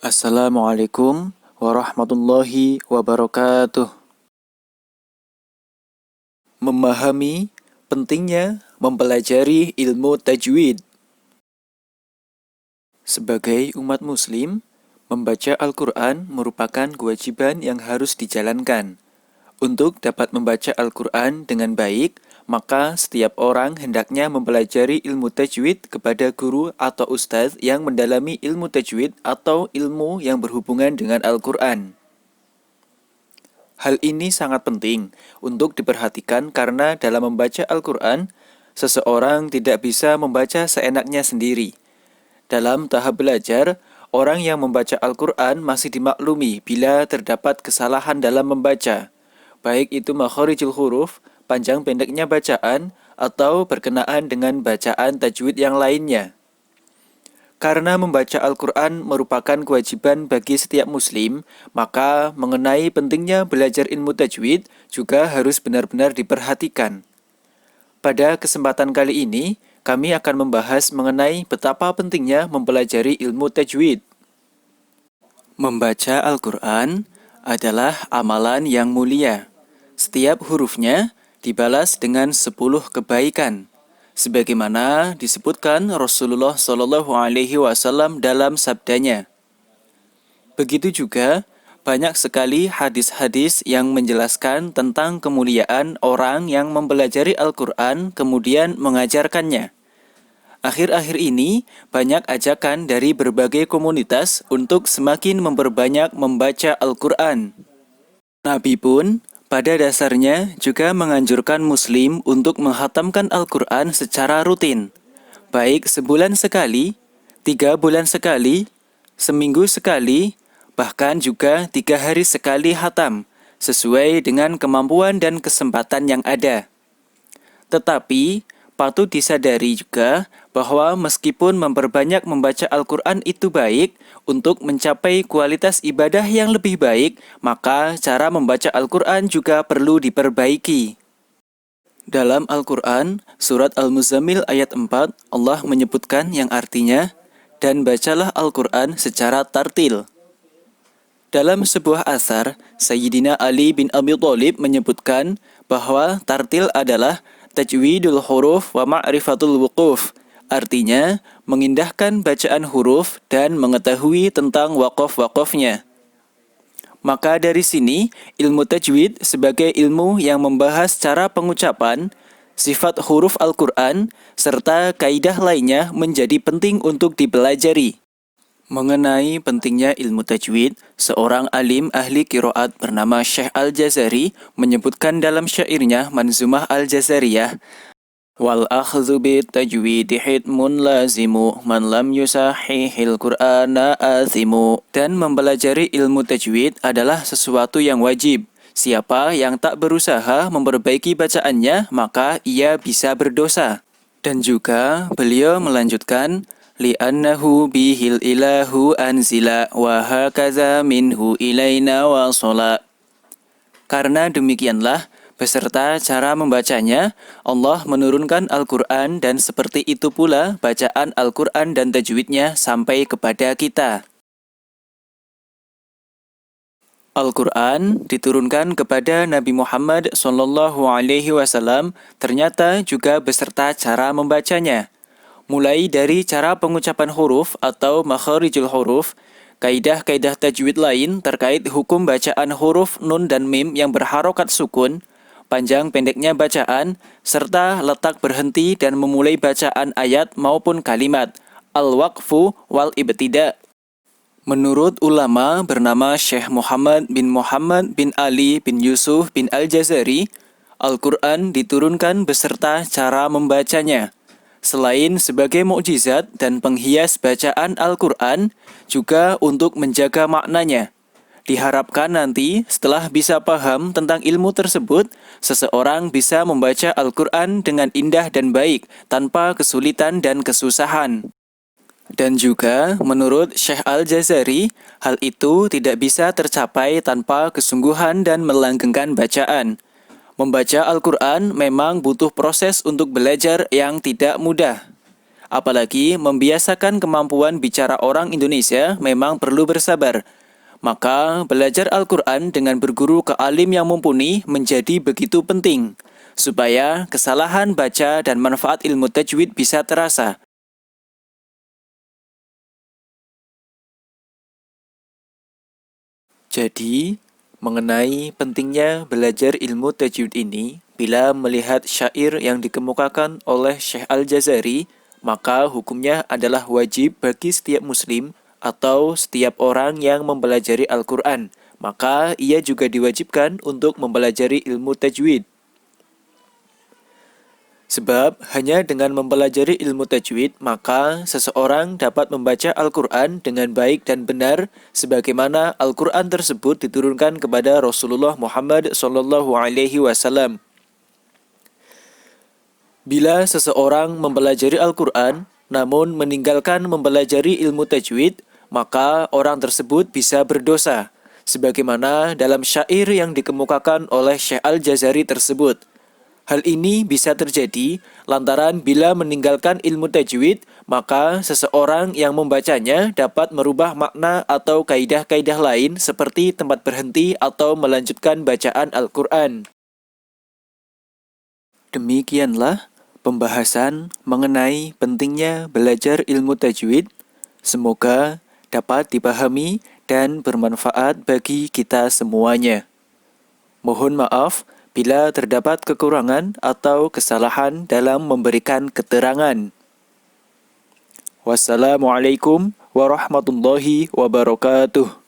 Assalamualaikum warahmatullahi wabarakatuh. Memahami pentingnya mempelajari ilmu tajwid. Sebagai umat muslim, membaca Al-Quran merupakan kewajiban yang harus dijalankan. Untuk dapat membaca Al-Quran dengan baik, maka setiap orang hendaknya mempelajari ilmu tajwid kepada guru atau ustadz yang mendalami ilmu tajwid atau ilmu yang berhubungan dengan Al-Quran. Hal ini sangat penting untuk diperhatikan karena dalam membaca Al-Quran, seseorang tidak bisa membaca seenaknya sendiri. Dalam tahap belajar, orang yang membaca Al-Quran masih dimaklumi bila terdapat kesalahan dalam membaca, baik itu makharijul huruf, panjang pendeknya bacaan, atau berkenaan dengan bacaan tajwid yang lainnya. Karena membaca Al-Quran merupakan kewajiban bagi setiap muslim, maka mengenai pentingnya belajar ilmu tajwid juga harus benar-benar diperhatikan. Pada kesempatan kali ini, kami akan membahas mengenai betapa pentingnya mempelajari ilmu tajwid. Membaca Al-Quran adalah amalan yang mulia. Setiap hurufnya dibalas dengan 10 kebaikan, sebagaimana disebutkan Rasulullah SAW dalam sabdanya. Begitu juga, banyak sekali hadis-hadis yang menjelaskan tentang kemuliaan orang yang mempelajari Al-Quran kemudian mengajarkannya. Akhir-akhir ini, banyak ajakan dari berbagai komunitas untuk semakin memperbanyak membaca Al-Quran. Nabi pun pada dasarnya juga menganjurkan muslim untuk menghatamkan Al-Quran secara rutin, baik sebulan sekali, 3 bulan sekali, seminggu sekali, bahkan juga 3 hari sekali hatam, sesuai dengan kemampuan dan kesempatan yang ada. Tetapi, patut disadari juga bahwa meskipun memperbanyak membaca Al-Quran itu baik, untuk mencapai kualitas ibadah yang lebih baik, maka cara membaca Al-Quran juga perlu diperbaiki. Dalam Al-Quran, surat Al-Muzammil ayat 4, Allah menyebutkan yang artinya, dan bacalah Al-Quran secara tartil. Dalam sebuah asar, Sayyidina Ali bin Abi Thalib menyebutkan bahwa tartil adalah tajwidul huruf wa ma'rifatul wuquf, artinya mengindahkan bacaan huruf dan mengetahui tentang waqaf-waqafnya. Maka dari sini, ilmu tajwid sebagai ilmu yang membahas cara pengucapan, sifat huruf Al-Quran, serta kaidah lainnya menjadi penting untuk dipelajari. Mengenai pentingnya ilmu tajwid, seorang alim ahli qiraat bernama Syekh Al-Jazari menyebutkan dalam syairnya Manzumah Al-Jazariyah, wal akhdhu bit tajwidi hitmun lazimu man lam yusahihil qur'ana athimu. Dan mempelajari ilmu tajwid adalah sesuatu yang wajib. Siapa yang tak berusaha memperbaiki bacaannya, maka ia bisa berdosa. Dan juga beliau melanjutkan, li'annahu bihil ilahu anzila wa hakaza minhu ilaina wasala. Karena demikianlah, beserta cara membacanya, Allah menurunkan Al-Quran dan seperti itu pula bacaan Al-Quran dan tajwidnya sampai kepada kita. Al-Quran diturunkan kepada Nabi Muhammad SAW ternyata juga beserta cara membacanya. Mulai dari cara pengucapan huruf atau makharijul huruf, kaidah-kaidah tajwid lain terkait hukum bacaan huruf nun dan mim yang berharokat sukun, panjang pendeknya bacaan, serta letak berhenti dan memulai bacaan ayat maupun kalimat, al-waqfu wal ibtida. Menurut ulama bernama Syekh Muhammad bin Ali bin Yusuf bin Al-Jazari, Al-Quran diturunkan beserta cara membacanya. Selain sebagai mukjizat dan penghias bacaan Al-Quran, juga untuk menjaga maknanya. Diharapkan nanti setelah bisa paham tentang ilmu tersebut, seseorang bisa membaca Al-Quran dengan indah dan baik, tanpa kesulitan dan kesusahan. Dan juga menurut Syekh Al-Jazari, hal itu tidak bisa tercapai tanpa kesungguhan dan melanggengkan bacaan. Membaca Al-Quran memang butuh proses untuk belajar yang tidak mudah. Apalagi membiasakan kemampuan bicara orang Indonesia memang perlu bersabar. Maka belajar Al-Quran dengan berguru ke alim yang mumpuni menjadi begitu penting, supaya kesalahan baca dan manfaat ilmu tajwid bisa terasa. Jadi, mengenai pentingnya belajar ilmu tajwid ini, bila melihat syair yang dikemukakan oleh Syekh Al-Jazari, maka hukumnya adalah wajib bagi setiap muslim atau setiap orang yang mempelajari Al-Quran. Maka ia juga diwajibkan untuk mempelajari ilmu tajwid. Sebab hanya dengan mempelajari ilmu tajwid, maka seseorang dapat membaca Al-Quran dengan baik dan benar, sebagaimana Al-Quran tersebut diturunkan kepada Rasulullah Muhammad SAW. Bila seseorang mempelajari Al-Quran, namun meninggalkan mempelajari ilmu tajwid, maka orang tersebut bisa berdosa, sebagaimana dalam syair yang dikemukakan oleh Syekh Al-Jazari tersebut. Hal ini bisa terjadi lantaran bila meninggalkan ilmu tajwid, maka seseorang yang membacanya dapat merubah makna atau kaidah-kaidah lain seperti tempat berhenti atau melanjutkan bacaan Al-Quran. Demikianlah pembahasan mengenai pentingnya belajar ilmu tajwid. Semoga dapat dipahami dan bermanfaat bagi kita semuanya. Mohon maaf bila terdapat kekurangan atau kesalahan dalam memberikan keterangan. Wassalamualaikum warahmatullahi wabarakatuh.